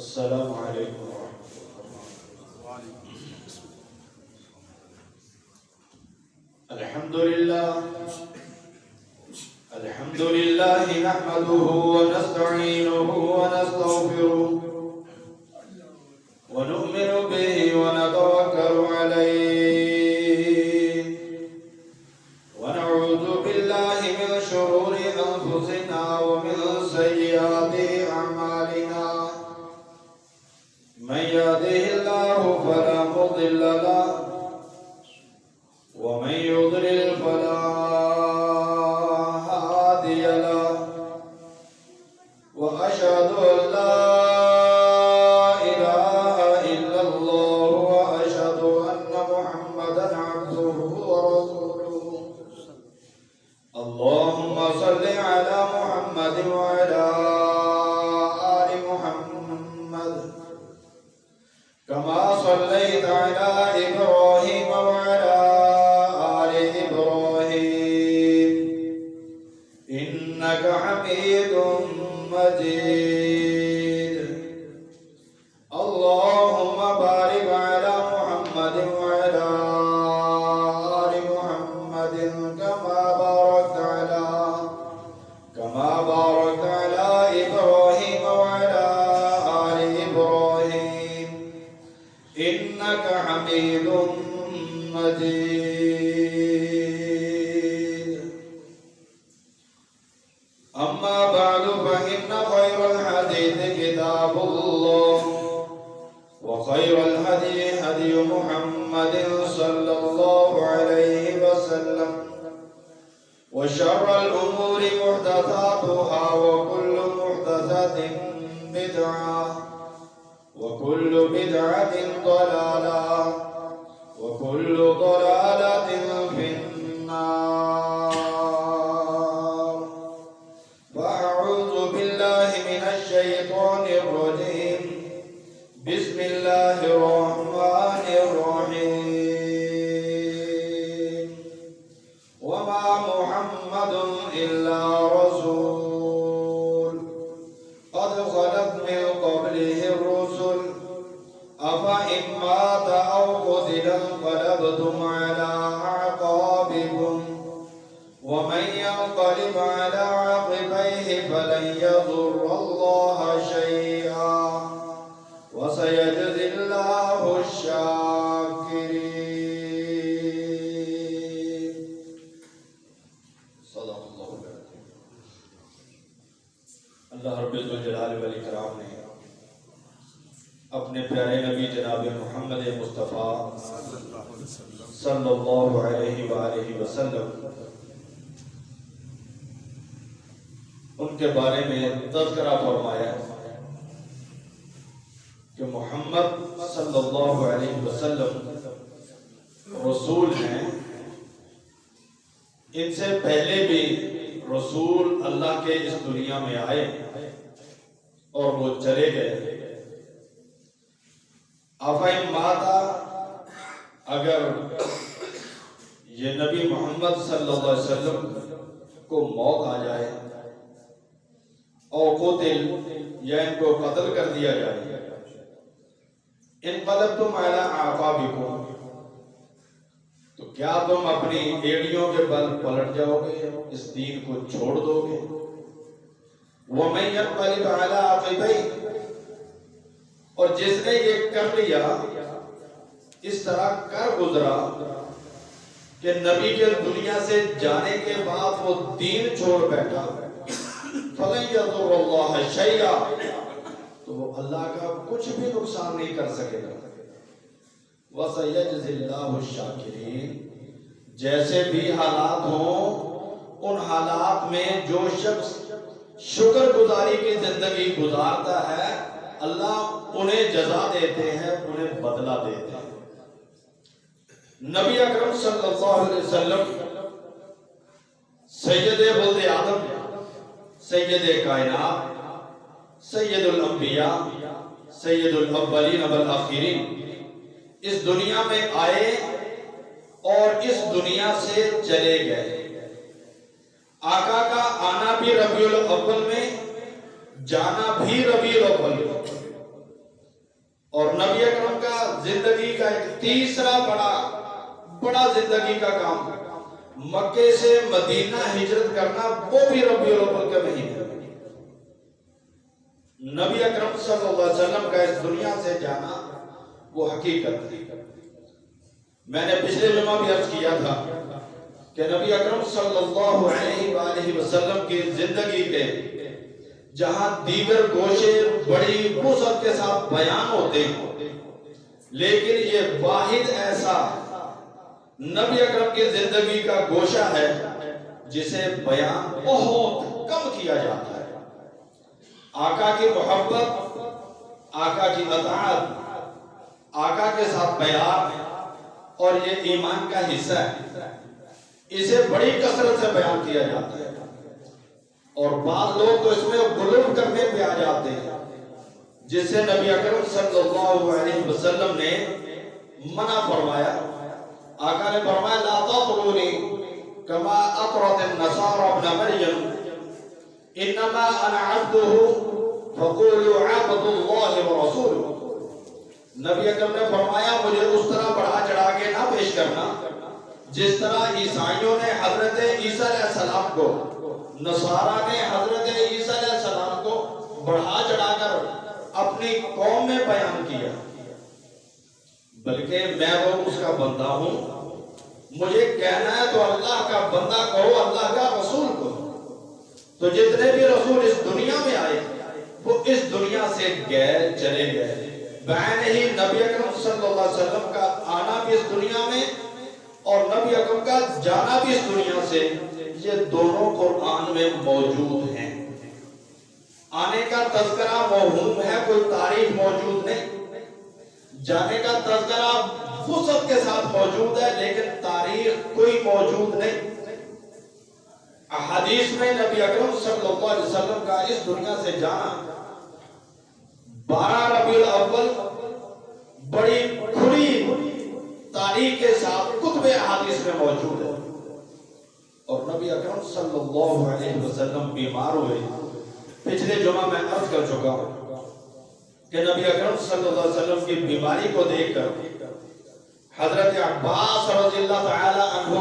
السلام علیکم ورحمۃ اللہ۔ الحمد للہ نحمده ونستعینه ونستغفره ونؤمن به ونتوکل علیہ ونعوذ باللہ من شرور انفسنا ومن سیئات اعمالنا من يهده الله فلا مضل له ومن يضلل فلا هادي له وأشهد أن لا إله إلا الله وأشهد أن محمدا عبده ورسوله اللهم صل على محمد وعلى آل محمد كما صليت على إبراهيم وعلى آل إبراهيم إنك حميد مجيد اللهم بارك على محمد وعلى آل محمد كما باركت على إبراهيم وعلى آل إبراهيم إنك حميد مجيد أما بعد فإن خير الحديث كتاب الله وخير الهدي هدي محمد صلى الله عليه وسلم وشر الأمور محدثاتها وكل محدثة بدعة وكل بدعة ضلالة وكل ضلالة في النار فأعوذ بالله من الشيطان الرجيم بسم الله الرحمن الرحيم وما محمد إلا رسول قد خلت من قبله الرسل أفإن مات أو قتل انقلبتم على أعقابكم ومن ينقلب على عقبيه فلن يضر الله شيئا وسيجزي الله الشاكرين صدق اللہ العظیم۔ اللہ رب الجلال والاکرام نے اپنے پیارے نبی جناب محمد مصطفیٰ صلی اللہ علیہ وآلہ وسلم ان کے بارے میں تذکرہ فرمایا کہ محمد صلی اللہ علیہ وسلم رسول ہیں، ان سے پہلے بھی رسول اللہ کے اس دنیا میں آئے اور وہ چلے گئے۔ افہم ماتا، اگر یہ نبی محمد صلی اللہ علیہ وسلم کو موت آ جائے اور قتل یا ان کو قتل کر دیا جائے، انقلبتم علی اعقابکم، تو کیا تم اپنی ایڑیوں کے بل پلٹ جاؤ گے، اس دین کو چھوڑ دو گے؟ وَمَن يَنْقَلِبْ عَلَىٰ عَقِبَيْهِ، اور جس نے یہ کر لیا، اس طرح کر گزرا کہ نبی کے دنیا سے جانے کے بعد وہ دین چھوڑ بیٹھا، فَلَن يَضُرَّ اللَّهَ شَيْئًا، تو وہ اللہ کا کچھ بھی نقصان نہیں کر سکے گا۔ وَسَيَجْزِي اللَّهُ الشَّاكِرِينَ، جیسے بھی حالات ہوں، ان حالات میں جو شخص شکر گزاری کی زندگی گزارتا ہے، اللہ انہیں جزا دیتے ہیں، انہیں بدلہ دیتے ہیں۔ نبی اکرم صلی اللہ علیہ وسلم سید ولد آدم، سید کائنات، سید الانبیاء، سید الاولین والآخرین، اس دنیا میں آئے اور اس دنیا سے چلے گئے۔ آقا کا آنا بھی ربیع الاول میں، جانا بھی ربیع الاول میں، ایک تیسرا بڑا زندگی کا کام مکے سے مدینہ ہجرت کرنا، وہ بھی ربیع الاول کے مہینے۔ نبی اکرم صلی اللہ علیہ وسلم کا اس دنیا سے جانا وہ حقیقت تھی۔ میں نے پچھلے جمعہ بھی عرض کیا تھا کہ نبی اکرم صلی اللہ علیہ وآلہ وسلم کی زندگی کے جہاں دیگر گوشے بڑی وسعت کے ساتھ بیان ہوتے ہیں، لیکن یہ واحد ایسا نبی اکرم کی زندگی کا گوشہ ہے جسے بیان بہت کم کیا جاتا ہے۔ آقا کی محبت، آقا کی اطاعت، آقا کے ساتھ بیان اور یہ ایمان کا حصہ ہے، اسے بڑی کثرت سے بیان کیا جاتا ہے، اور بعض لوگ تو اس میں غلو کرنے پہ آ جاتے ہیں، جس سے نبی اکرم صلی اللہ علیہ وسلم نے منع فرمایا۔ آقا نے فرمایا لا تطرونی کما اطرت النصارى ابن مریم انما انا عبده فقولوا عبد اللہ ورسولہ۔ نبی اکرم نے فرمایا مجھے اس طرح بڑھا چڑھا کے نہ پیش کرنا جس طرح عیسائیوں نے حضرت عیسیٰ علیہ السلام کو، نصارہ نے حضرت عیسیٰ علیہ السلام کو بڑھا چڑھا کر اپنی قوم میں بیان کیا، بلکہ میں تو اس کا بندہ ہوں، مجھے کہنا ہے تو اللہ کا بندہ کہو، اللہ کا رسول کہو۔ تو جتنے بھی رسول اس دنیا میں آئے وہ اس دنیا سے گئے چلے گئے، بعین ہی نبی اکرم صلی اللہ علیہ وسلم کا آنا بھی اس دنیا میں اور نبی اکرم کا جانا بھی اس دنیا سے، یہ دونوں قرآن میں موجود ہیں۔ آنے کا تذکرہ موہوم ہے، کوئی تاریخ موجود نہیں، جانے کا تذکرہ وسعت کے ساتھ موجود ہے لیکن تاریخ کوئی موجود نہیں۔ احادیث میں نبی اکرم صلی اللہ علیہ وسلم کا اس دنیا سے جانا 12 ربیع الاول بڑی کھلی تاریخ کے ساتھ کتب احادیث میں موجود ہے، اور نبی اکرم صلی اللہ علیہ وسلم بیمار ہوئے۔ پچھلے جمعہ میں عرض کر چکا ہوں کہ نبی اکرم صلی اللہ علیہ وسلم کی بیماری کو دیکھ کر حضرت عباس رضی اللہ تعالی عنہ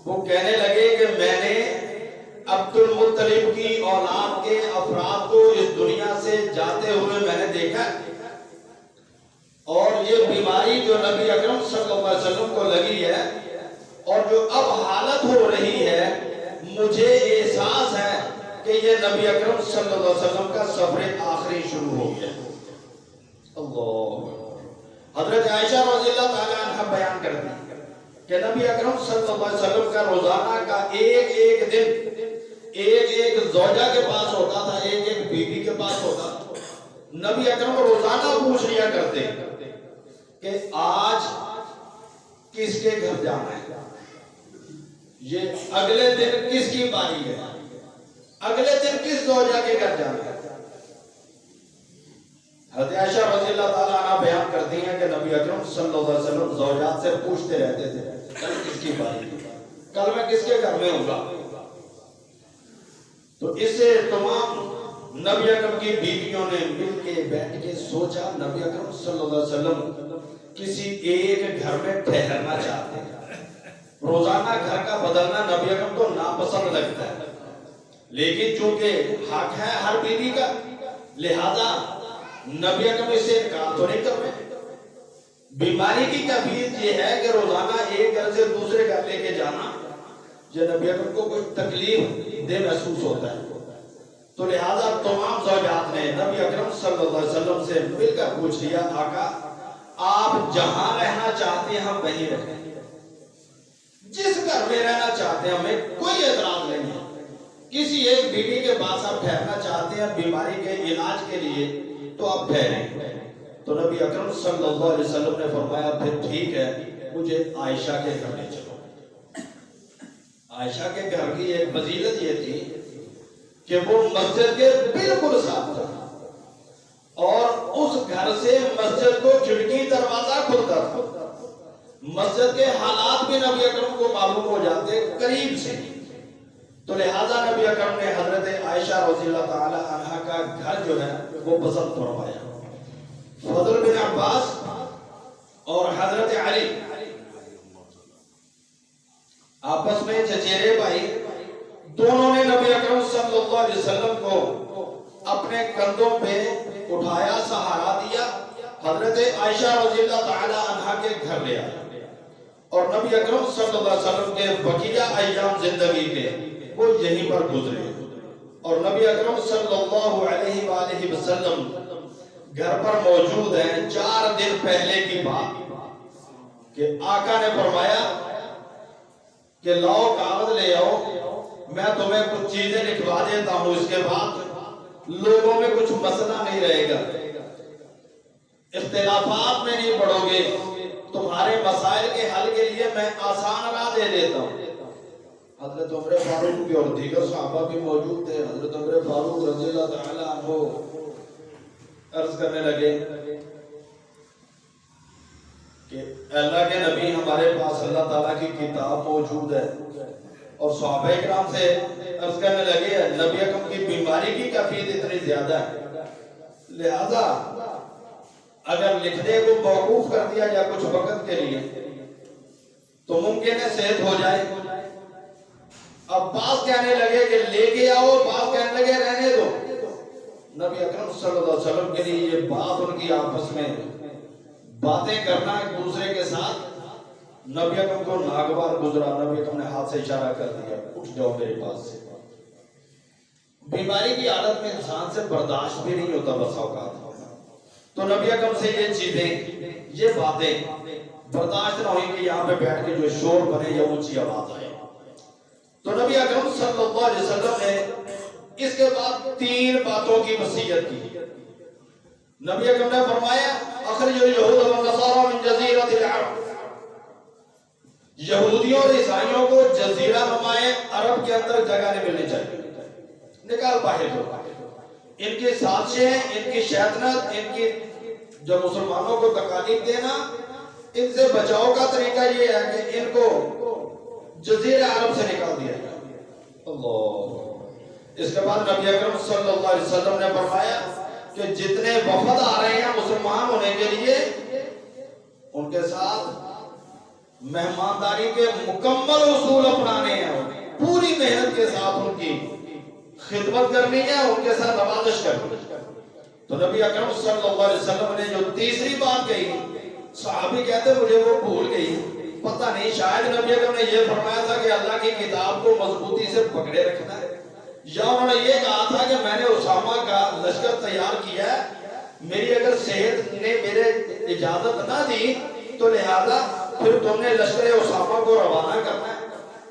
وہ کہنے لگے کہ میں نے عبد المطلب کی اولاد کے افراد کو اس دنیا سے جاتے ہوئے میں نے دیکھا، اور یہ بیماری جو نبی اکرم صلی اللہ علیہ وسلم کو لگی ہے اور جو اب حالت ہو رہی ہے، مجھے احساس ہے کہ یہ نبی اکرم صلی اللہ علیہ وسلم کا سفر آخری شروع ہو گیا۔ اللہ، حضرت عائشہ رضی اللہ تعالی عنہ بیان کرتی ہیں کہ نبی اکرم صلی اللہ علیہ وسلم کا روزانہ کا ایک دن ایک زوجہ کے پاس ہوتا تھا، ایک بیوی کے پاس ہوتا تھا۔ نبی اکرم روزانہ پوچھ لیا کرتے کہ آج کس کے گھر جانا ہے، یہ اگلے دن کس کی باری ہے، اگلے دن کس زوجہ کے گھر جانا ہے۔ حضرت عائشہ رضی اللہ تعالیٰ عنہ بیان کرتی ہیں کہ نبی اکرم صلی اللہ علیہ وسلم زوجات سے پوچھتے رہتے تھے کل کس کی باری ہے، کل میں کس کے گھر میں ہوں گا۔ تو اس سے تمام نبی اکرم کی بیویوں نے مل کے بیٹھ کے سوچا نبی اکرم صلی اللہ علیہ وسلم کسی ایک گھر میں ٹھہرنا چاہتے ہیں۔ روزانہ گھر کا بدلنا نبی اکرم کو ناپسند لگتا ہے، لیکن چونکہ حق ہے ہر بیوی کا، لہذا نبی اکرم اس سے انکار تو نہیں کر رہے۔ بیماری کی کیفیت یہ ہے کہ روزانہ ایک گھر سے دوسرے گھر لے کے جانا یہ نبی اکرم کو کچھ تکلیف دہ محسوس ہوتا ہے، تو لہذا تمام زوجات نے نبی اکرم صلی اللہ علیہ وسلم سے مل کر پوچھ لیا آقا آپ جہاں رہنا چاہتے ہیں ہم وہیں رہیں، جس گھر میں رہنا چاہتے ہیں ہمیں کوئی اعتراض نہیں ہے، کسی ایک بیوی کے پاس آپ ٹھہرنا چاہتے ہیں بیماری کے علاج کے لیے تو آپ ٹھہریں۔ تو نبی اکرم صلی اللہ علیہ وسلم نے فرمایا پھر ٹھیک ہے مجھے عائشہ کے گھر لے چلو۔ عائشہ کے گھر کی ایک فضیلت یہ تھی کہ وہ مسجد کے بالکل ساتھ تھا اور اس گھر سے مسجد کو کھڑکی دروازہ کھلتا تھا، مسجد کے حالات بھی نبی اکرم کو معلوم ہو جاتے قریب سے، تو لہذا نبی اکرم نے حضرت عائشہ رضی اللہ تعالی عنہ کا گھر جو ہے وہ پسند فرمایا۔ فضل بن عباس اور حضرت علی آپس میں چچیرے بھائی دونوں نے نبی اکرم صلی اللہ علیہ وسلم کو اپنے کندھوں پہ اٹھایا، سہارا دیا، حضرت عائشہ رضی اللہ تعالی عنہ کے گھر لے آئے اور نبی اکرم صلی اللہ علیہ وسلم کے بقیہ ایام زندگی کے وہ یہیں پر گزرے اور نبی اکرم صلی اللہ علیہ وآلہ وسلم گھر پر موجود ہیں۔ 4 دن پہلے کی بات کہ آقا نے فرمایا کہ لاؤ کاغذ لے آؤ، میں تمہیں کچھ چیزیں لکھوا دیتا ہوں، اس کے بعد لوگوں میں کچھ مسئلہ نہیں رہے گا، اختلافات میں نہیں پڑو گے، تمہارے مسائل کے حل کے لیے میں آسان راہ دے دیتا ہوں۔ حضرت عمر فاروق بھی اور دیگر صحابہ بھی موجود تھے۔ حضرت عمر فاروق رضی اللہ تعالی عنہ عرض کرنے لگے کہ اللہ کے نبی ہمارے پاس اللہ تعالیٰ کی کتاب موجود ہے، اور صحابہ کرام سے عرض کرنے لگے نبی اکرم کی بیماری کی کیفیت اتنی زیادہ ہے، لہذا اگر لکھنے کو موقوف کر دیا جائے کچھ وقت کے لیے تو ممکن ہے صحت ہو جائے۔ اب بعض کہنے لگے کہ لے کے آؤ، بعض کہنے لگے رہنے دو۔ نبی اکرم صلی اللہ علیہ وسلم کے لیے یہ بات ان کی آپس میں باتیں کرنا ایک دوسرے کے ساتھ، نبی اکرم کو ناگوار گزرا، نبی اکرم نے ہاتھ سے اشارہ کر دیا اٹھ جاؤ میرے پاس سے۔ بیماری کی حالت میں انسان سے برداشت بھی نہیں ہوتا بس اوقات، تو نبی اکرم سے یہ چیزیں، یہ باتیں برداشت نہ ہوئی کہ یہاں پہ بیٹھ کے جو شور بنے یا اونچی آواز آئے۔ تو نبی اکرم صلی اللہ علیہ وسلم نے اس کے بعد 3 باتوں کی وصیت کی۔ نبی اکرم نے فرمایا اخرجوا اليهود والنصارى من جزیرۃ العرب، یہودیوں اور عیسائیوں کو جزیرہ نما عرب کے اندر جگہ نہیں ملنی چاہیے، نکال باہر دو۔ ان کی سازشیں، ان کی شیطنت، ان کی جو مسلمانوں کو تکالیف دینا، ان سے بچاؤ کا طریقہ یہ ہے کہ ان کو جزیرہ عرب سے نکال دیا جائے۔ اللہ۔ اس کے بعد نبی اکرم صلی اللہ علیہ وسلم نے فرمایا کہ جتنے وفد آ رہے ہیں مسلمان ہونے کے لیے، ان کے ساتھ مہمانداری کے مکمل اصول اپنانے ہیں، پوری محنت کے ساتھ ان کی خدمت کرنی ہے، ان کے ساتھ نوازش کرنی ہے۔ تو نبی اکرم صلی اللہ علیہ وسلم نے جو تیسری بات کہی، صحابی کہتے مجھے وہ بھول گئی، پتہ نہیں شاید نبی اکرم نے یہ فرمایا تھا کہ اللہ کی کتاب کو مضبوطی سے پکڑے رکھنا ہے، یا انہوں نے یہ کہا تھا کہ میں نے اسامہ کا لشکر تیار کیا ہے، میری اگر صحت نے میرے اجازت نہ دی تو لہذا پھر تم نے لشکر اسامہ کو روانہ کرنا ہے،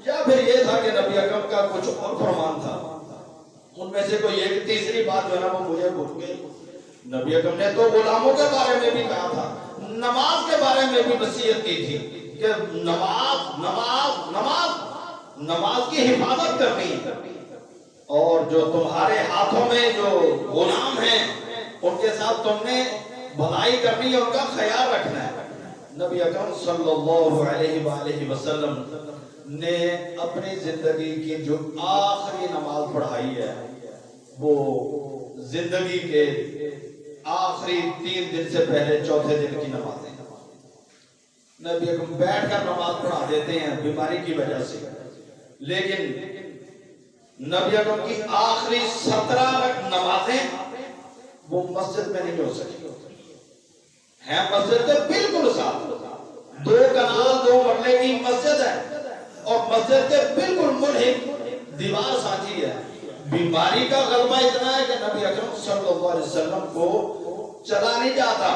یا پھر یہ تھا کہ نبی اکرم کا کچھ اور فرمان تھا۔ ان میں سے کوئی ایک تیسری بات جو ہے نا وہ مجھے بھول گئی۔ نبی اکرم نے تو غلاموں کے بارے میں بھی کہا تھا، نماز کے بارے میں بھی وصیت کی تھی کہ نماز کی حفاظت کرنی ہے، اور جو تمہارے ہاتھوں میں جو غلام ہیں ان کے ساتھ تم نے بھلائی کرنی ہے، ان کا خیال رکھنا ہے۔ نبی اکرم صلی اللہ علیہ وآلہ وسلم نے اپنی زندگی کی جو آخری نماز پڑھائی ہے وہ زندگی کے آخری 3 دن سے پہلے چوتھے دن کی نماز ہے۔ نبی اکرم بیٹھ کر نماز پڑھا دیتے ہیں بیماری کی وجہ سے، لیکن نبی اکرم کی آخری 17 نمازیں وہ مسجد میں نہیں ہو سکی ہیں، مسجد کے بالکل ساتھ 2 کنال 2 مرلے کی مسجد ہے، اور مسجد کے بالکل ملحق دیوار سانچی ہے۔ بیماری کا غلبہ اتنا ہے کہ نبی اکرم صلی اللہ علیہ وسلم کو چلا نہیں جاتا،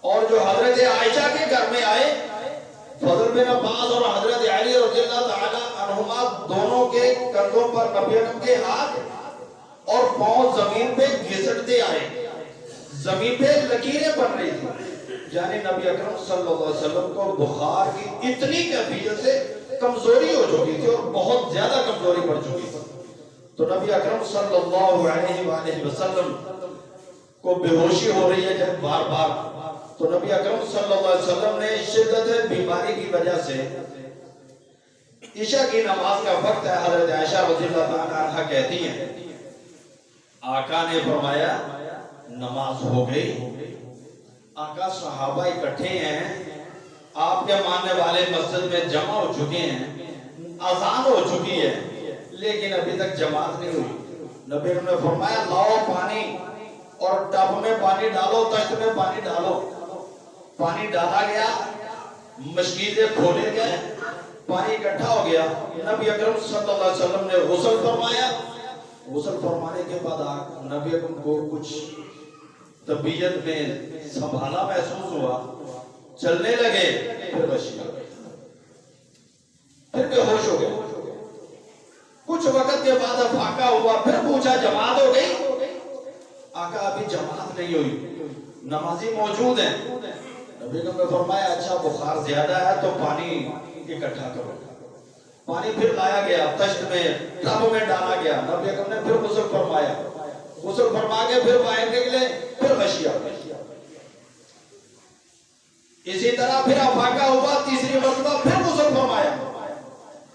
اور جو حضرت عائشہ کے گھر میں آئے، فضل بن عباس اور حضرت علی رضی اللہ تعالی عنہما دونوں کے کندھوں پر نبی اکرم کے ہاتھ اور پاؤں زمین پہ گھسٹتے آئے، زمین پہ لکیریں بن رہی تھی، یعنی نبی اکرم صلی اللہ علیہ وسلم کو بخار کی اتنی کیفیت سے کمزوری ہو چکی تھی اور بہت زیادہ کمزوری بڑھ چکی تھی۔ تو نبی اکرم صلی اللہ علیہ وآلہ وسلم کو بے ہوشی ہو رہی ہے جب بار بار، تو نبی اکرم صلی اللہ علیہ وسلم نے شدت بیماری کی وجہ سے، عشاء کی نماز کا وقت ہے، حضرت عائشہ رضی اللہ عنہا کہتی ہیں آقا نے فرمایا نماز ہو گئی، آقا صحابہ اکٹھے ہیں، آپ کے ماننے والے مسجد میں جمع ہو چکے ہیں، اذان ہو چکی ہے، لیکن ابھی تک جماعت نہیں ہوئی۔ نبی نے فرمایا لاؤ پانی اور ٹب میں پانی ڈالو، تشت میں پانی ڈالو۔ پانی ڈالا گیا، مشکیزیں کھولے گئے، پانی اکٹھا ہو گیا۔ نبی اکرم صلی اللہ علیہ وسلم نے غسل فرمایا۔ غسل فرمانے کے بعد نبی اکرم کو کچھ طبیعت میں سنبھالا محسوس ہوا، چلنے لگے، پھر بشی آ گئی، پھر بے ہوش ہو گئے۔ کچھ وقت کے بعد افاقہ ہوا، پھر پوچھا جماعت ہو گئی؟ آقا ابھی جماعت نہیں ہوئی، نمازی موجود ہیں۔ نبی نے فرمایا اچھا بخار زیادہ ہے تو پانی اکٹھا کرو۔ پانی پھر لایا گیا، تشت میں ٹب میں ڈالا گیا۔ نبی اکرم نے پھر غسل فرمایا، غسل فرما کے پھر باہر نکلے، پھر غشی آ گئی۔ اسی طرح پھر افاقہ ہوا، تیسری مرتبہ پھر غسل فرمایا۔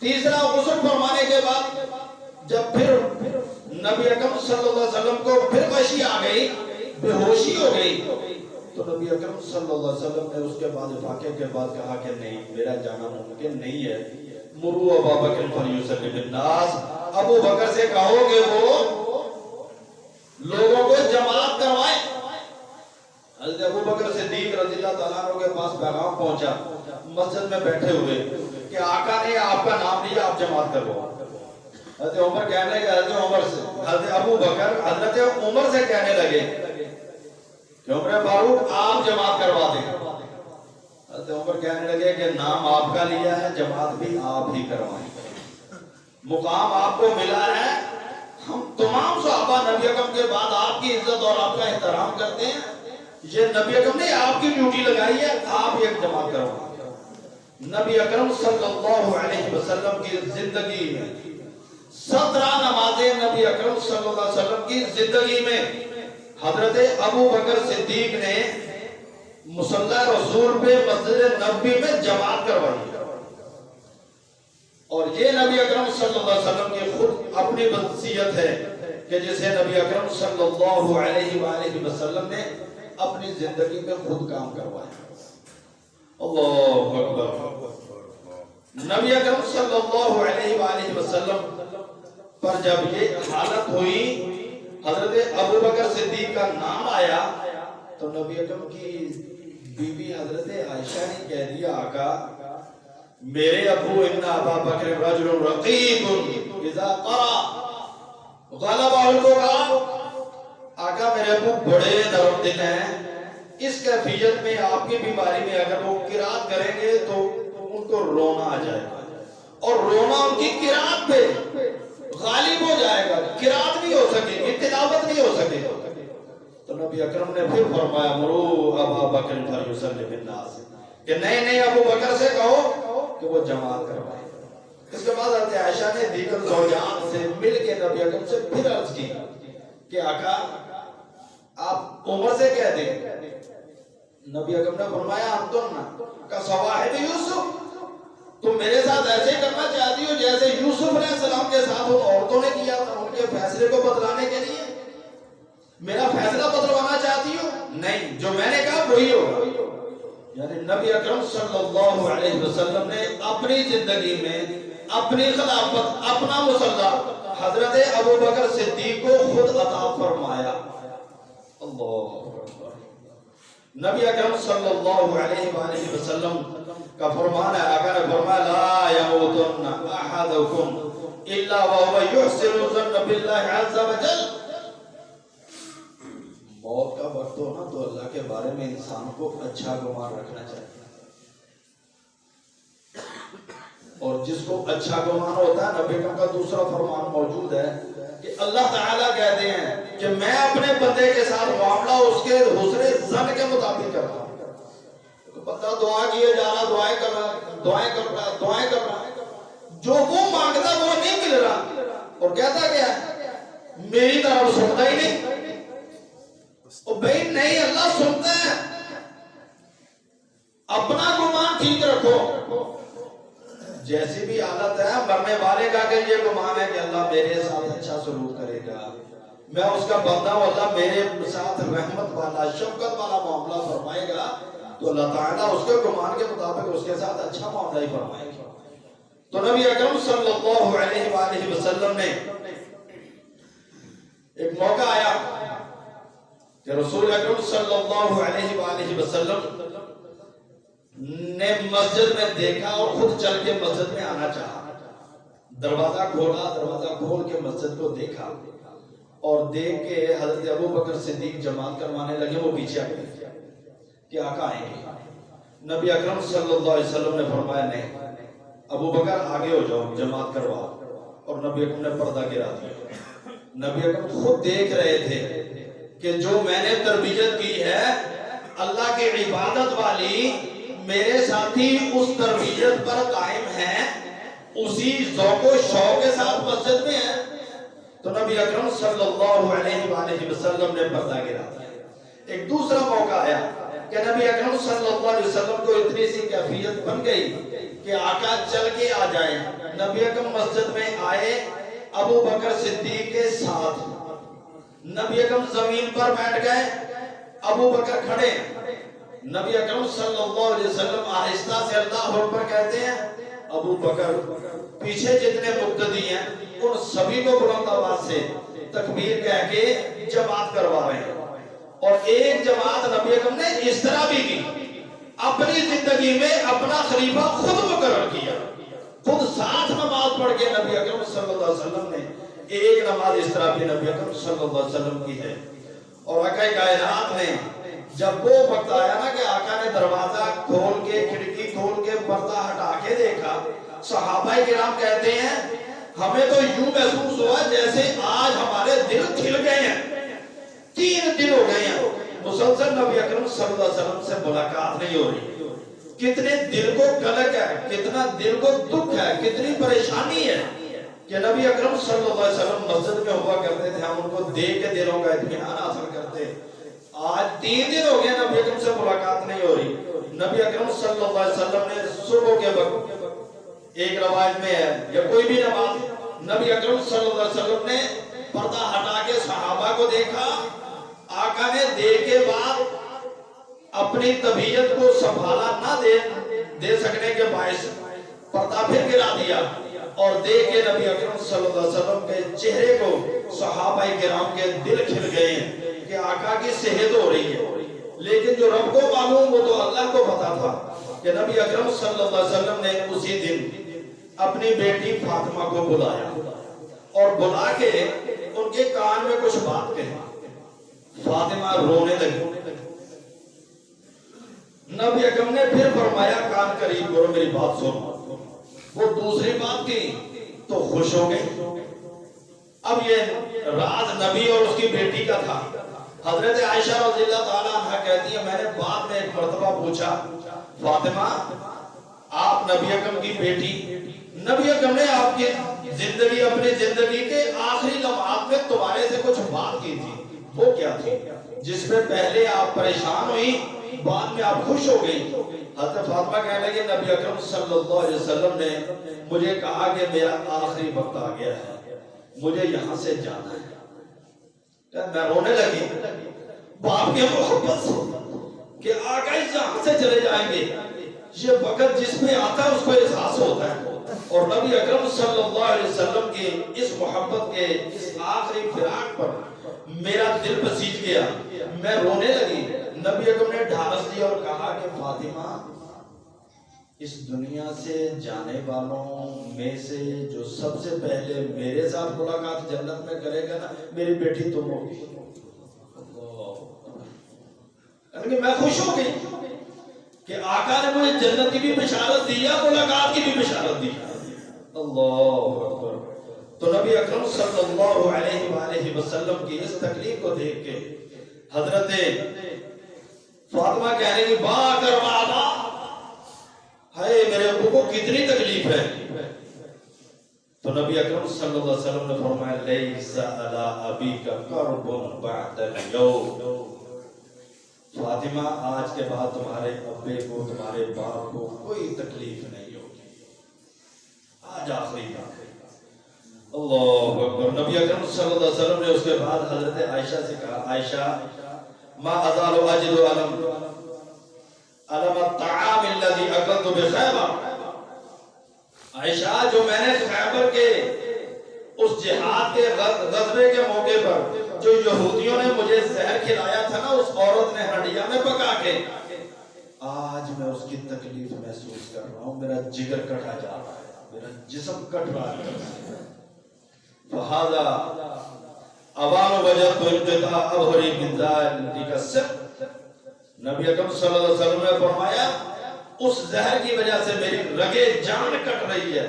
تیسرا غسل فرمانے کے بعد جب پھر نبی اکرم صلی اللہ علیہ وسلم کو پھر غشی آ گئی، بے ہوشی ہو گئی، تو نبی اکرم صلی اللہ علیہ وسلم نے اس کے بعد افاقے کے بعد کہا کہ نہیں، میرا جانا ممکن نہیں ہے۔ مرو ابا بکر فلیصلی بالناس، ابو بکر سے کہو کہ وہ لوگوں کو جماعت کروائیں۔ حضرت ابو بکر صدیق رضی اللہ تعالیٰ عنہ کے پاس پیغام پہنچا مسجد میں بیٹھے ہوئے کہ آقا نے آپ کا نام لیا، آپ جماعت کرو۔ حضرت عمر کہنے لگے، حضرت ابو بکر حضرت عمر سے کہنے لگے کہ عمر فاروق آپ جماعت کروا دیں۔ حضرت عمر کہنے لگے کہ نام آپ کا لیا ہے، جماعت بھی آپ ہی کروائیں، مقام آپ کو ملا ہے۔ ہم تمام صحابہ نبی اکرم کے بعد آپ کی عزت اور آپ کا احترام کرتے ہیں، یہ نبی اکرم نے آپ کی ڈیوٹی لگائی ہے، آپ ایک جماعت کروائیں۔ نبی اکرم صلی اللہ علیہ وسلم کی زندگی میں 17 نمازیں نبی اکرم صلی اللہ علیہ وسلم کی زندگی میں حضرت ابو بکر صدیق نے مصلی رسول پہ مسجد نبوی میں جماعت کروائی، اور یہ نبی اکرم صلی اللہ علیہ وسلم کی خود اپنی وصیت ہے کہ جسے نبی اکرم صلی اللہ علیہ وآلہ وسلم نے اپنی زندگی میں خود کام کروایا۔ اللہ اکبر۔ نبی اکرم صلی اللہ علیہ وآلہ وسلم پر جب یہ حالت ہوئی، حضرت ابو بکر صدیق کا نام آیا، تو نبی اکرم کی بی بی حضرت عائشہ نے کہہ دیا آقا میرے ابو ان ابا بکر رجل رقیق اذا قرأ غلبہ القرآن، آقا میرے ابو بڑے نرم دل ہیں، اس کیفیت میں آپ کی بیماری میں اگر وہ قرات کریں گے تو ان کو رونا آ جائے گا، اور رونا ان کی قرات پہ غالب ہو جائے گا، قرات نہیں ہو سکے گی، تلاوت نہیں ہو سکے گی۔ تو نبی اکرم نے پھر فرمایا مرو ابا بکر فلیصلی بالناس، کہ نہیں ابو بکر سے کہو کہ وہ جماعت کروائے۔ اس کے بعد حضرت عائشہ نے دیگر زوجات سے مل کے نبی اکرم سے پھر عرض کی کہ آقا آپ عمر سے کہہ دیں۔ نبی اکرم نے فرمایا انتن کا صواحب یوسف، تم میرے ساتھ ایسے کرنا چاہتی ہو جیسے یوسف علیہ السلام کے ساتھ ان عورتوں نے کیا تھا، ان کے فیصلے کو بدلانے کے لیے میرا فیصلہ بدلوانا چاہتی ہو؟ نہیں، جو میں نے کہا وہی ہوگا۔ یعنی نبی اکرم صلی اللہ علیہ وسلم نے اپنی زندگی میں اپنی خلافت، اپنا مصلح حضرت ابو بکر صدیق کو خود عطا فرمایا۔ اللہ اکبر۔ نبی اکرم صلی اللہ علیہ وآلہ وسلم کا فرمان ہے، آقا نے فرمایا لا یموتن احدکم الا وهو یحسن الظن باللہ عز وجل۔ موت کا وقت ہو نا تو اللہ کے بارے میں انسان کو اچھا گمان رکھنا چاہیے، اور جس کو اچھا گمان ہوتا ہے، نبی کا دوسرا فرمان موجود ہے کہ اللہ تعالیٰ کہتے ہیں کہ میں اپنے بندے کے ساتھ معاملہ اس کے حسن ظن کے مطابق کرتا ہوں۔ بندہ دعا کیے جا رہا، دعائیں کر رہا، جو وہ مانگتا وہ نہیں مل رہا، اور کہتا کیا ہے میری طرف سنتا ہی نہیں۔ بھائی نہیں، اللہ سنتا ہے، اپنا گمان ٹھیک رکھو۔ جیسی بھی حالت ہے، مرنے والے کا کہ یہ گمان ہے کہ اللہ میرے ساتھ اچھا سلوک کرے گا، میں اس کا بندہ ہوں، اللہ میرے ساتھ رحمت والا شفقت والا معاملہ فرمائے گا تو اللہ تعالیٰ اس کے گمان کے مطابق اس کے ساتھ اچھا معاملہ ہی فرمائے گا۔ تو نبی اکرم صلی اللہ علیہ وآلہ وسلم نے ایک موقع آیا کہ رسول اکرم صلی اللہ علیہ وآلہ وسلم نے مسجد میں دیکھا اور خود چل کے مسجد میں آنا چاہا۔ دروازہ کھولا، دروازہ کھول کے مسجد کو دیکھا اور دیکھ کے حضرت ابو بکر صدیق جماعت کروانے لگے، وہ پیچھے آ گئے کہ آقا آئیں گے۔ نبی اکرم صلی اللہ علیہ وسلم نے فرمایا نہیں، ابو بکر آگے ہو جاؤ، جماعت کرواؤ، اور نبی اکرم نے پردہ گرا دیا۔ نبی اکرم خود دیکھ رہے تھے کہ جو میں نے تربیت کی ہے اللہ کی عبادت والی، میرے ساتھی اس تربیت پر قائم ہیں، اسی ذوق و شوق کے ساتھ مسجد میں ہیں۔ تو نبی اکرم صلی اللہ علیہ وآلہ وسلم نے پردہ گرا دیا۔ ایک دوسرا موقع آیا کہ نبی اکرم صلی اللہ علیہ وسلم کو اتنی سی کیفیت بن گئی کہ آقا چل کے آ جائیں۔ نبی اکرم مسجد میں آئے ابو بکر صدیق کے ساتھ، نبی اکرم زمین پر بیٹھ گئے، ابو بکر کھڑے۔ نبی اکرم صلی اللہ علیہ وسلم آہستہ سے اللہ اکبر کہتے ہیں، ابو بکر پیچھے جتنے مقتدی ہیں ان سبھی کو بلند آواز سے تکبیر کہہ کے جماعت کروا رہے ہیں۔ اور ایک جماعت نبی اکرم نے اس طرح بھی کی، اپنی زندگی میں اپنا خلیفہ خود مقرر کیا، خود ساتھ نماز پڑھ کے نبی اکرم صلی اللہ علیہ وسلم نے ایک نماز اس طرح بھی نبی اکرم صلی اللہ علیہ وسلم کی ہے۔ اور آقا کائنات نے جب وہ وقت آیا نا کہ آقا نے دروازہ کھول کے کھڑکی کھول کے پردہ ہٹا کے دیکھا، صحابہ کرام کہتے ہیں ہمیں تو یوں محسوس ہوا جیسے آج ہمارے دل کھل گئے ہیں، 3 دن ہو گئے ہیں مسلسل نبی اکرم صلی اللہ علیہ وسلم سے ملاقات نہیں ہو رہی۔ کتنے دل کو کلک ہے، کتنا دل کو دکھ ہے، کتنی پریشانی ہے کہ نبی اکرم صلی اللہ علیہ وسلم مسجد میں ہوا کرتے تھے، ہم ان کو دیکھ کے دلوں کا اطمینان حاصل کرتے۔ آج 3 دن ہو گئے نبی اکرم سے ملاقات نہیں ہو رہی۔ نبی اکرم صلی اللہ علیہ وسلم نے صبح کے وقت، ایک روایت میں ہے یا کوئی بھی نماز، نبی اکرم صلی اللہ علیہ وسلم نے پردہ ہٹا کے صحابہ کو دیکھا، آقا نے دیکھ کے بعد اپنی طبیعت کو سنبھالا نہ دے سکنے کے باعث پردہ پھر گرا دیا، اور دیکھ کے نبی اکرم صلی اللہ علیہ وسلم کے چہرے کو صحابہ کرام کے دل کھل گئے کہ آقا کی صحت ہو رہی ہے۔ لیکن جو رب کو معلوم وہ تو اللہ کو پتا تھا کہ نبی اکرم صلی اللہ علیہ وسلم نے اسی دن اپنی بیٹی فاطمہ کو بلایا اور بلا کے ان کے کان میں کچھ بات کہی۔ فاطمہ رونے لگی۔ نبی اکرم نے پھر فرمایا کان قریب کرو میری بات سنو۔ وہ دوسری بات کی تو خوش ہو گئی۔ اب یہ راز نبی اور اس کی بیٹی کا تھا۔ حضرت عائشہ رضی اللہ تعالیٰ عنہ کہتی ہے میں نے بعد میں ایک مرتبہ پوچھا فاطمہ آپ نبی اکرم کی بیٹی، نبی اکرم نے آپ کی زندگی اپنی زندگی کے آخری لمحات میں تمہارے سے کچھ بات کی تھی، وہ کیا تھی جس میں پہلے آپ پریشان ہوئی بعد میں آپ خوش ہو گئی؟ حضرت فاطمہ کہنے لگے نبی اکرم صلی اللہ علیہ وسلم نے مجھے کہا کہ میرا آخری وقت آ گیا ہے، مجھے یہاں سے جانا ہے۔ میں رونے لگی باپ کی محبت سے کہ آقا یہاں سے چلے جائیں گے۔ یہ وقت جس میں آتا ہے اس کو احساس ہوتا ہے، اور نبی اکرم صلی اللہ علیہ وسلم کی اس محبت کے اس آخری فراق پر میرا دل بسیج گیا، میں رونے لگی۔ نبی اکرم نے ڈھارس دیا اور کہا کہ فاطمہ اس دنیا سے جانے والوں میں سے جو سب سے پہلے میرے ساتھ ملاقات جنت میں کرے گا نا میری بیٹی تم ہوگی۔ یعنی میں خوش ہو گئی کہ آقا نے مجھے جنت کی بھی بشارت دی ہے، ملاقات کی بھی بشارت دی۔ اللہ اکبر۔ تو نبی اکرم صلی اللہ علیہ وآلہ وسلم کی اس تکلیف کو دیکھ کے حضرت فاطمہ کہنے کی با کر بابا ہائے میرے ابو کو کتنی تکلیف ہے۔ تو نبی اکرم صلی اللہ علیہ وسلم نے فرمایا لیس علی ابیک کرب بعد اليوم، فاطمہ آج کے بعد تمہارے ابے کو تمہارے باپ کو کوئی تکلیف نہیں ہوگی، آج آخری بات ہے۔ اللہ اکبر. نبی اکرم صلی اللہ علیہ وسلم نے اس کے بعد حضرت عائشہ سے کہا عائشہ ما ازال اجد علم الطعام الذي اكلت بخیبر. عائشہ جو میں نے خیبر کے اس جہاد کے غزوے کے موقع پر جو یہودیوں نے مجھے زہر کھلایا تھا نا اس عورت نے ہنڈیا میں پکا کے, آج میں اس کی تکلیف محسوس کر رہا ہوں. میرا جگر کٹا جا رہا ہے, میرا جسم کٹ رہا ہے. فہذا اوان وجدت انقطاع ابہری من ذلک السب. نبی اکرم صلی اللہ علیہ وسلم نے فرمایا اس زہر کی وجہ سے میری رگے جان کٹ رہی ہے,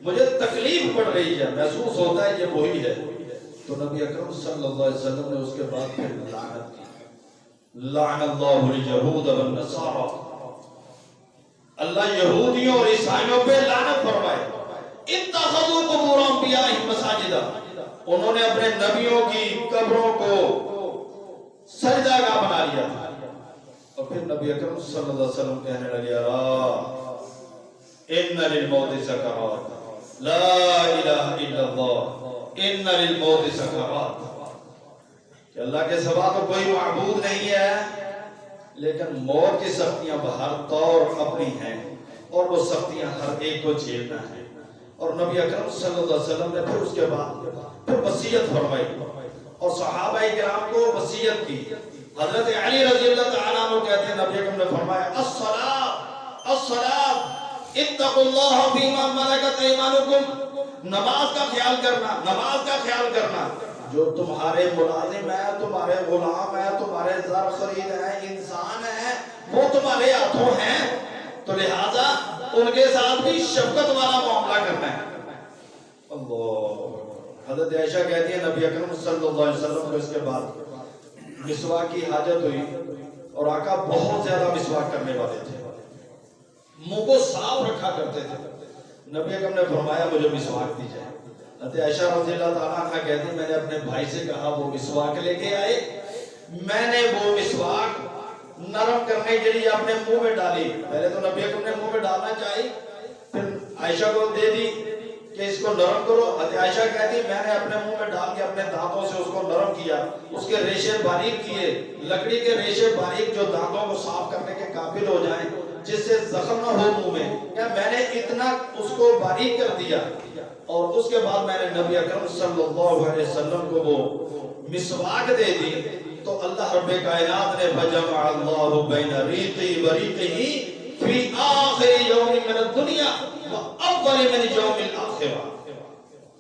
مجھے تکلیف پڑ رہی ہے, محسوس ہوتا ہے یہ وہی ہے. تو نبی اکرم صلی اللہ علیہ وسلم نے اس کے بعد پھر لعنت کی, لعن اللہ الیہود والنصارى. اللہ یہودیوں اور عیسائیوں پہ لعنت فرمائے. اتخذوا قبور انبیائہم مساجدا. انہوں نے اپنے نبیوں کی قبروں کو سجدہ گاہ بنا لیا. اور پھر نبی اکرم صلی اللہ علیہ وسلم کہنے لگے ان للموت سکرات لا الہ الا اللہ ان للموت سکرات. کہ اللہ کے سوا تو کوئی معبود نہیں ہے, لیکن موت کی سختیاں بہر طور اپنی ہیں اور وہ سختیاں ہر ایک کو جھیلنا ہے. اور نبی اکرم صلی اللہ علیہ وسلم نے پھر اس کے بعد پھر وصیت فرمائی اور صحابہ کرام کو وصیت کی. حضرت علی رضی اللہ تعالیٰ عنہ کہتے ہیں نبی اکرم نے فرمایا الصلاۃ الصلاۃ اتقوا اللہ فیما ملکت ایمانکم. نماز کا خیال کرنا, نماز کا خیال کرنا. جو تمہارے ملازم ہیں, تمہارے غلام ہیں, تمہارے زر خرید ہیں, انسان ہیں, وہ تمہارے ہاتھوں ہیں, تو لہذا ان کے ساتھ بھی شفقت والا معاملہ کرنا ہے. اللہ. حضرت عائشہ کہتی ہے نبی اکرم صلی اللہ علیہ وسلم کو اس کے بعد مسواک کی حاجت ہوئی اور آقا بہت زیادہ مسواک کرنے والے تھے, منہ کو صاف رکھا کرتے تھے. نبی اکرم نے فرمایا مجھے مسواک دی جائے. حضرت عائشہ رضی اللہ تعالیٰ عنہ کہتی ہیں میں نے اپنے بھائی سے کہا وہ مسواک لے کے آئے, میں نے وہ مسواک نرم کرنے کے لیے اپنے منہ میں ڈالی. پہلے تو نبی اکرم نے منہ میں ڈالنا چاہی, پھر عائشہ کو دے دی کہ اس کو نرم کرو. حضرت عائشہ کہتی میں نے اپنے منہ میں ڈال کے اپنے دانتوں سے اس کو نرم کیا, اس کے ریشے باریک کیے, لکڑی کے ریشے باریک جو دانتوں کو صاف کرنے کے قابل ہو جائیں, جس سے زخم نہ ہو منہ میں. کیا میں نے اتنا اس کو باریک کر دیا اور اس کے بعد میں نے نبی اکرم صلی اللہ علیہ وسلم کو وہ مسواک دے دی. تو اللہ رب کائنات نے فجمع اللہ بین ریقی و ریقہ فی آخر یوم من الدنیا و اول من یوم الاخرہ.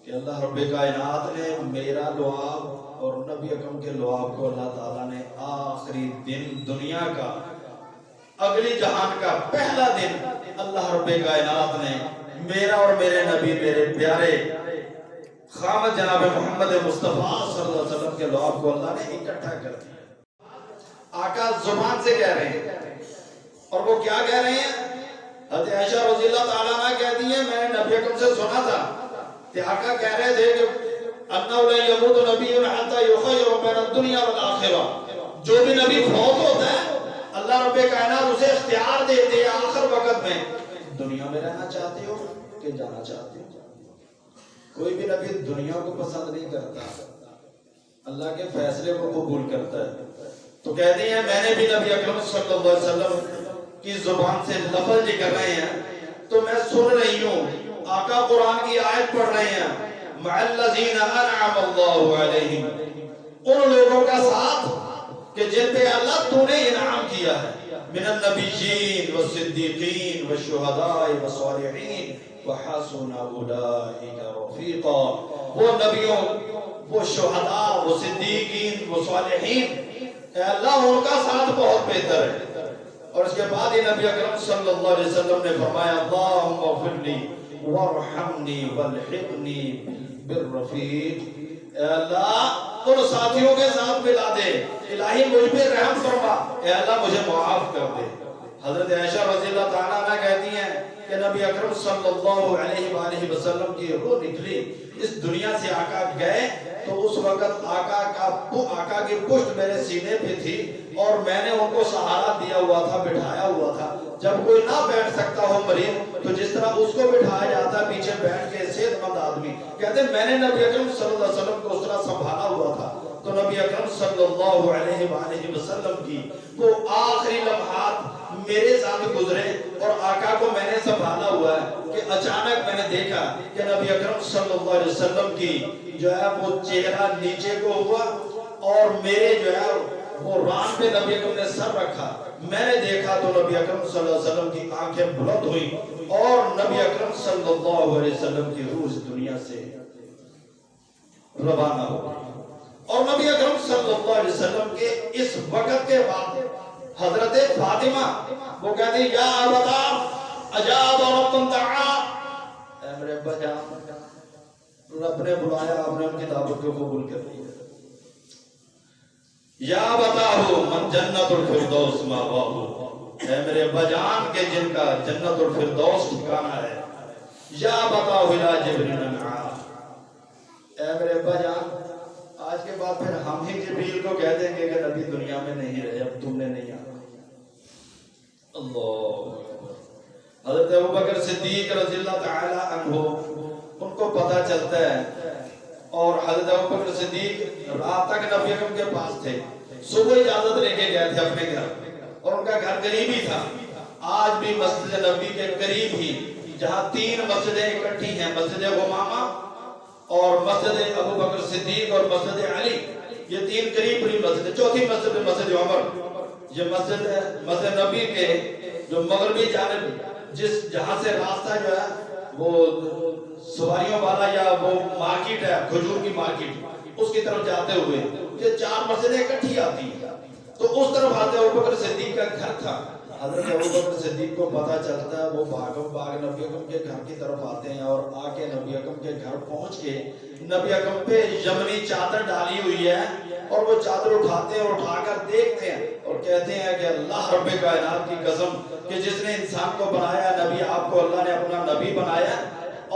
کہ اللہ رب کائنات نے میرا لعاب اور نبی اکرم کے لعاب کو اللہ تعالیٰ نے آخری دن دنیا کا, اگلی جہان کا پہلا دن اللہ رب کائنات نے میرا اور میرے نبی میرے پیارے خامد جناب محمد مصطفیٰ صلی اللہ علیہ وسلم کے لعاب کو اللہ نے اکٹھا کر دیا. آقا زبان سے کہہ رہے ہیں اور وہ کیا کہہ رہے ہیں؟ حضرت عائشہ رضی اللہ تعالیٰ عنہ کہتی ہیں میں نے نبی اکرم سے سنا تھا کہ آقا کہہ رہے تھے کہ انہ لا یموت نبی حتی یخیر بین الدنیا والآخرہ. جو بھی نبی فوت ہوتا ہے اللہ رب کائنات اسے اختیار دیتے ہیں آخر وقت میں, دنیا میں رہنا چاہتے ہو کہ جانا چاہتے ہو. کوئی بھی نبی دنیا کو پسند نہیں کرتا, اللہ کے فیصلے کو قبول کرتا ہے. تو کہتے ہیں میں نے بھی نبی اکرم صلی اللہ علیہ وسلم کی زبان سے لفظ کر رہے ہیں تو میں سن رہی ہوں, آقا قرآن کی آیت پڑھ رہے ہیں مع الذین انعم اللہ علیہم, ان لوگوں کا ساتھ کہ جن پہ اللہ تو نے انعام کیا ہے, من النبیین والصدیقین والشہداء والصالحین وحسن اولئک رفیقا. وہ نبیوں, وہ شہداء, وہ صدیقین, وہ صالحین, اے اللہ ان کا ساتھ بہت بہتر ہے. اور اس کے بعد یہ نبی اکرم صلی اللہ علیہ وسلم نے فرمایا اللہم اغفر لی وارحمنی والحقنی بالرفیق. اے اللہ ان ساتھیوں کے ساتھ ملا دے, الہی مجھ پہ رحم فرما, اے اللہ مجھے معاف کر دے. حضرت عائشہ رضی اللہ تعالیٰ عنہ کہتی ہیں کہ نبی اکرم صلی اللہ علیہ وآلہ وسلم کی روح نکلی, اس دنیا سے آقا گئے تو اس وقت آقا کی پشت میرے سینے پہ تھی اور میں نے ان کو سہارا دیا ہوا تھا، بٹھایا ہوا تھا۔ جب کوئی نہ بیٹھ سکتا ہو مریض تو جس طرح اس کو بٹھایا جاتا پیچھے بیٹھ کے صحت مند آدمی، کہتے ہیں میں نے نبی اکرم صلی اللہ علیہ وسلم کو اس طرح سنبھالا ہوا تھا۔ تو نبی اکرم صلی اللہ علیہ وآلہ وسلم کی وہ آخری لمحات میرے ساتھ گزرے اور آقا کو میں نے سنبھالا ہوا ہے کہ اچانک میں نے دیکھا کہ نبی اکرم صلی اللہ علیہ وسلم کی جو ہے وہ چہرہ نیچے کو ہوا اور میرے جو ہے وہ ران پہ نبی اکرم نے سر رکھا۔ میں نے دیکھا تو نبی اکرم صلی اللہ علیہ وسلم کی آنکھیں بلند ہوئی اور نبی اکرم صلی اللہ علیہ وسلم کی روح اس دنیا سے روانہ ہو گئی۔ اور نبی اکرم صلی اللہ علیہ وسلم کے اس وقت کے بعد حضرت فاطمہ وہ کہتی یا ابتا اجاب رب دعا، اے میرے ابا جان رب نے بلایا، آپ نے ان کی دعوت کو قبول کر لیا۔ یا بتاؤ من جنت الفردوس مأواہ، اے میرے ابا جان کے جن کا جنت الفردوس ٹھکانہ ہے۔ یا بتاؤ الی جبریل نعا، اے میرے ابا جان آج کے بعد پھر ہم ہی جبریل کو کہہ دیں گے کہ نبی دنیا میں نہیں رہے، اب تم نے نہیں آنا۔ اللہ حضرت ابوبکر صدیق رضی اللہ تعالی عنہ ان کو پتہ چلتا ہے اور حضرت ابوبکر صدیق رات تک نبی اکرم کے پاس تھے، صبح اجازت لے کے گئے تھے اپنے گھر اور ان کا گھر قریب ہی تھا۔ آج بھی مسجد نبی کے قریب ہی جہاں تین مسجدیں اکٹھی ہیں، مسجد غمامہ اور مسجد ابوبکر صدیق اور مسجد علی، یہ تین قریب قریب مسجد، چوتھی مسجد مسجد عمر، یہ مسجد نبی کے جو مغربی جانب جہاں سے راستہ جو ہے وہ سواریوں والا یا وہ مارکیٹ ہے کھجور کی مارکیٹ، اس کی طرف جاتے ہوئے یہ چار مسجدیں اکٹھی آتی ہیں، تو اس طرف آتے ابوبکر صدیق کا گھر تھا۔ حضرت ابوبکر صدیق کو پتہ چلتا ہے، وہ بھاگ نبی اکرم کے گھر کی طرف آتے ہیں اور آ کے نبی اکرم کے گھر پہنچ کے نبی اکرم پہ یمنی چادر ڈالی ہوئی ہے اور وہ چادر اٹھاتے ہیں، اٹھا کر دیکھتے ہیں اور کہتے ہیں کہ اللہ رب کائنات کی قسم کہ جس نے انسان کو بنایا، نبی آپ کو اللہ نے اپنا نبی بنایا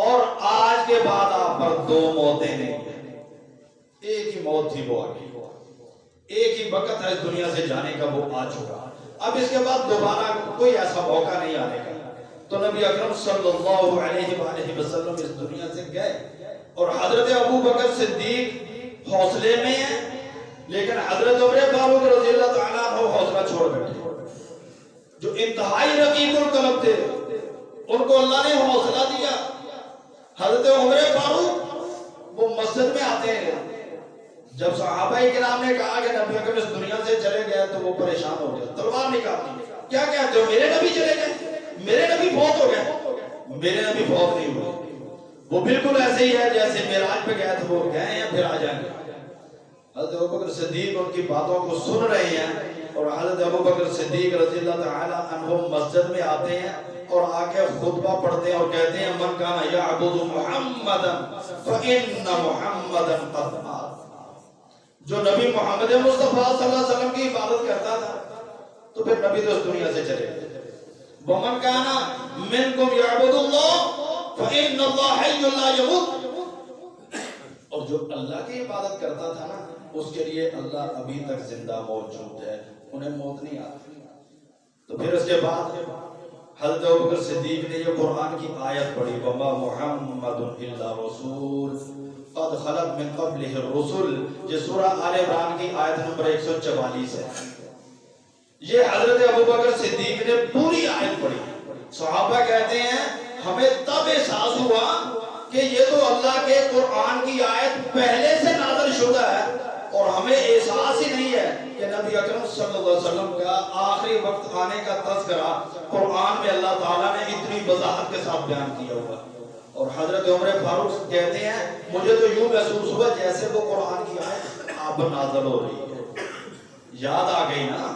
اور آج کے بعد آپ پر دو موتیں نہیں ہیں، ایک ہی موت تھی وہ آگئی، ایک ہی وقت ہے اس دنیا سے جانے کا، وہ آ چکا، اب اس کے بعد دوبارہ کوئی ایسا موقع نہیں آنے کا۔ تو نبی اکرم صلی اللہ علیہ وآلہ وسلم اس دنیا سے گئے اور حضرت ابوبکر صدیق حوصلے میں ہیں، لیکن حضرت عمر فاروق رضی اللہ تعالیٰ عنہ حوصلہ چھوڑ بیٹھے، جو انتہائی رقیق القلب تھے ان کو اللہ نے حوصلہ دیا۔ حضرت عمر فاروق وہ مسجد میں آتے ہیں، جب صحابہ کرام نے کہا کہ نبی اکرم اس دنیا سے چلے گئے تو وہ پریشان ہو گئے، تلوار نکالی، کیا کہتے ہو میرے نبی چلے گئے، میرے نبی فوت ہو گئے؟ میرے نبی فوت نہیں ہوئے، وہ بالکل ایسے ہی ہے جیسے معراج پہ گئے تھے، وہ گئے ہیں پھر آ جائیں گے۔ حضرت ابوبکر صدیق ان کی باتوں کو سن رہے ہیں اور حضرت ابوبکر صدیق رضی اللہ تعالی عنہ مسجد میں آتے ہیں اور آ کے خطبہ پڑھتے ہیں اور کہتے ہیں من کان یعبد محمدا فإن محمدا قد مات، جو نبی محمد مصطفیٰ صلی اللہ علیہ وسلم کی عبادت کرتا تھا تو پھر نبی تو اس دنیا سے چلے گئے۔ ومن کان منکم یعبد اللہ فإن اللہ حی لا یموت، اور جو اللہ کی عبادت کرتا تھا نا اس کے لیے اللہ ابھی تک زندہ موجود ہے، انہیں موت نہیں آتی۔ تو پھر اس کے بعد حضرت ابوبکر صدیق نے یہ قرآن کی آیت پڑھی وما محمد الا رسول قد خلت من قبلہ الرسل، یہ سورہ آل عمران کی آیت نمبر 144 ہے۔ یہ حضرت ابوبکر صدیق نے پوری آیت پڑھی۔ صحابہ کہتے ہیں ہمیں تب احساس ہوا کہ یہ تو اللہ کے قرآن کی آیت پہلے سے نازل شدہ ہے اور ہمیں احساس ہی نہیں ہے کہ نبی اکرم صلی اللہ علیہ وسلم کا آخری وقت آنے کا تذکرہ قرآن میں اللہ تعالیٰ نے اتنی وضاحت کے ساتھ بیان کیا ہوا۔ اور حضرت عمر فاروق کہتے ہیں مجھے تو یوں محسوس ہوا جیسے وہ قرآن کی آیت اب نازل ہو رہی ہے، یاد آ گئی نا،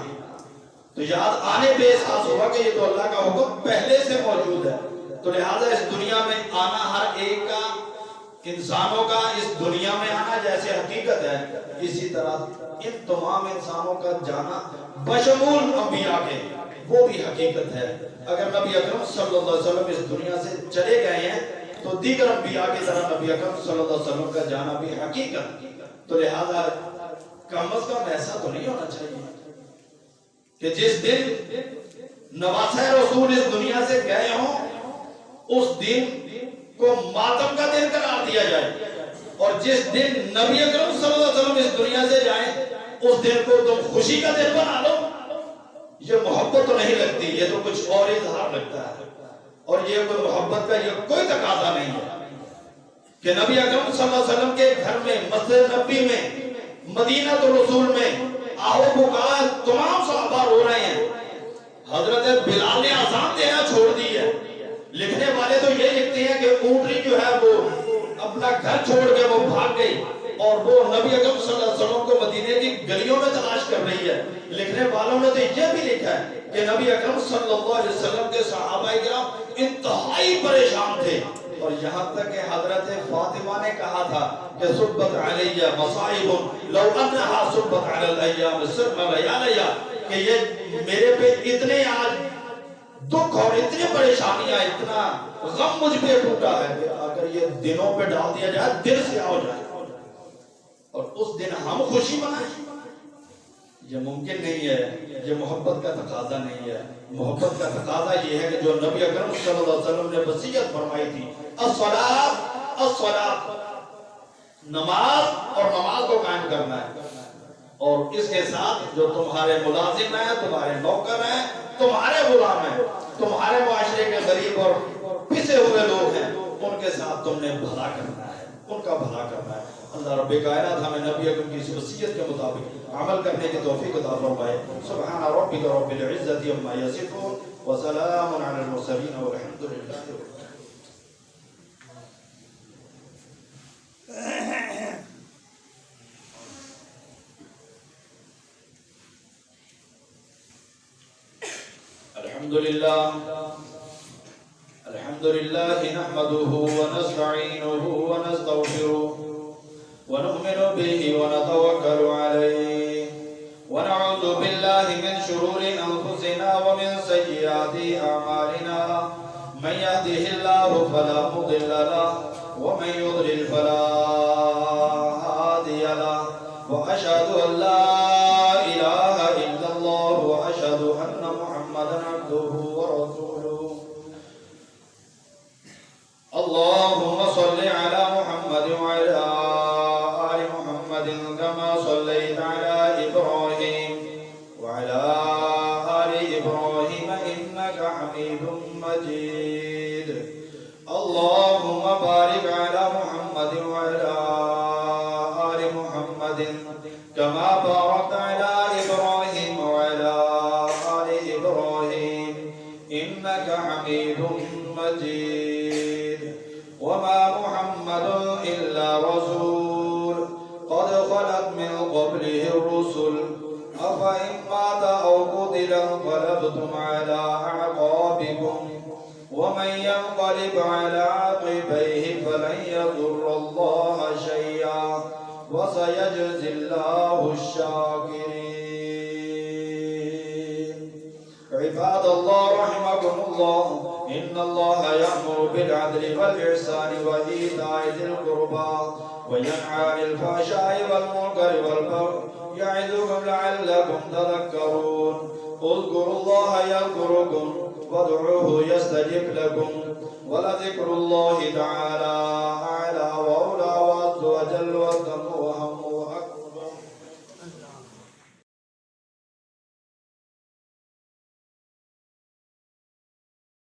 تو یاد آنے پہ احساس ہوا کہ یہ تو اللہ کا حکم پہلے سے موجود ہے۔ تو لہٰذا اس دنیا میں آنا ہر ایک کا، انسانوں کا اس دنیا میں آنا جیسے حقیقت ہے، اسی طرح ان تمام انسانوں کا جانا بشمول انبیاء کے وہ بھی حقیقت ہے۔ اگر نبی اکرم صلی اللہ علیہ وسلم اس دنیا سے چلے گئے ہیں تو دیگر انبیاء کی طرح نبی اکرم صلی اللہ علیہ وسلم کا جانا بھی حقیقت تو لہذا کم از کم ایسا تو نہیں ہونا چاہیے کہ جس دن نواسہ رسول اس دنیا سے گئے ہوں اس دن کو ماتم کا دن قرار دیا جائے، اور جس دن نبی اکرم صلی اللہ علیہ وسلم اس دنیا سے جائیں اس دن کو تم خوشی کا دن بنا لو. یہ محبت تو نہیں لگتی، یہ تو کچھ اور اظہار لگتا ہے، اور یہ کوئی محبت کا یہ کوئی تقاضا نہیں ہے کہ نبی اکرم صلی اللہ علیہ وسلم کے گھر میں، مسجد نبی میں، مدینہ رسول میں آہو پکار تمام صحابہ رو رہے ہیں. حضرت بلال نے اذان دینا چھوڑ دی ہے. لکھنے والے تو یہ لکھتے ہیں کہ اونٹنی جو ہے وہ اپنا گھر چھوڑ کے وہ بھاگ گئی اور وہ نبی اکرم صلی اللہ علیہ وسلم کو مدینے کی گلیوں میں تلاش کر رہی ہے. لکھنے والوں نے تو یہ بھی لکھا ہے کہ نبی اکرم صلی اللہ علیہ وسلم کے صحابہ کرام انتہائی پریشان تھے، اور یہاں تک کہ حضرت فاطمہ نے کہا تھا کہ صبت علیہ مصائب لو انہا صبت علی الایام سرم لیالیا، کہ یہ میرے پہ اتنے آج دکھ اور اتنی پریشانیاں، اتنا غم مجھ پہ ٹوٹا ہے کہ اگر یہ دنوں پہ ڈال دیا جائے دل سے ہو جائے اور اس دن ہم خوشی منائیں، یہ ممکن نہیں ہے. یہ محبت کا تقاضا نہیں ہے. محبت کا تقاضا یہ ہے کہ جو نبی اکرم صلی اللہ علیہ وسلم نے وصیت فرمائی تھی، الصلاۃ الصلاۃ، نماز، اور نماز کو قائم کرنا ہے. اور اس کے ساتھ جو تمہارے ملازم ہیں، تمہارے نوکر ہیں، تمہارے غلام ہیں، تمہارے معاشرے کے غریب اور پسے ہوئے لوگ ہیں، ان کے ساتھ تم نے بھلا کرنا ہے، ان کا بھلا کرنا ہے. اللہ رب کائنات ہمیں نبی اکرم کی اس وصیت کے مطابق عمل کرنے کی توفیق عطا فرمائے. سبحان ربک رب العزت عما یصفون وسلام علی المرسلین والحمد للہ رب العالمین. الحمد لله نحمده ونستعينه ونستغفره ونؤمن به ونتوكل عليه ونعوذ بالله من شرور أنفسنا ومن سيئات أعمالنا. من يهده الله فلا مضل له ومن يضلل فلا هادي له. وأشهد أن لا إله إلا الله وأشهد أن محمدا عبده ورسوله. اللهم صل على محمد وعلى آل محمد كما صليت على إبراهيم وعلى آل إبراهيم إنك حميد مجيد. اللهم بارك على محمد وعلى آل محمد كما باركت على إبراهيم وعلى آل إبراهيم إنك حميد مجيد. وما محمد إلا رسول قد خلت من قبله الرسل أفإن مات أو قتل انقلبتم على أعقابكم ومن ينقلب على عقبيه فلن يضر الله شيئا وسيجزي الله الشاكرين. عباد الله رحمكم الله، إن الله يأمر بالعدل والإحسان وإيتاء ذي القربى وينهى عن الفحشاء والمنكر والبغي يعظكم لعلكم تذكرون. اذكروا الله يذكركم وادعوه يستجب لكم ولذكر الله تعالى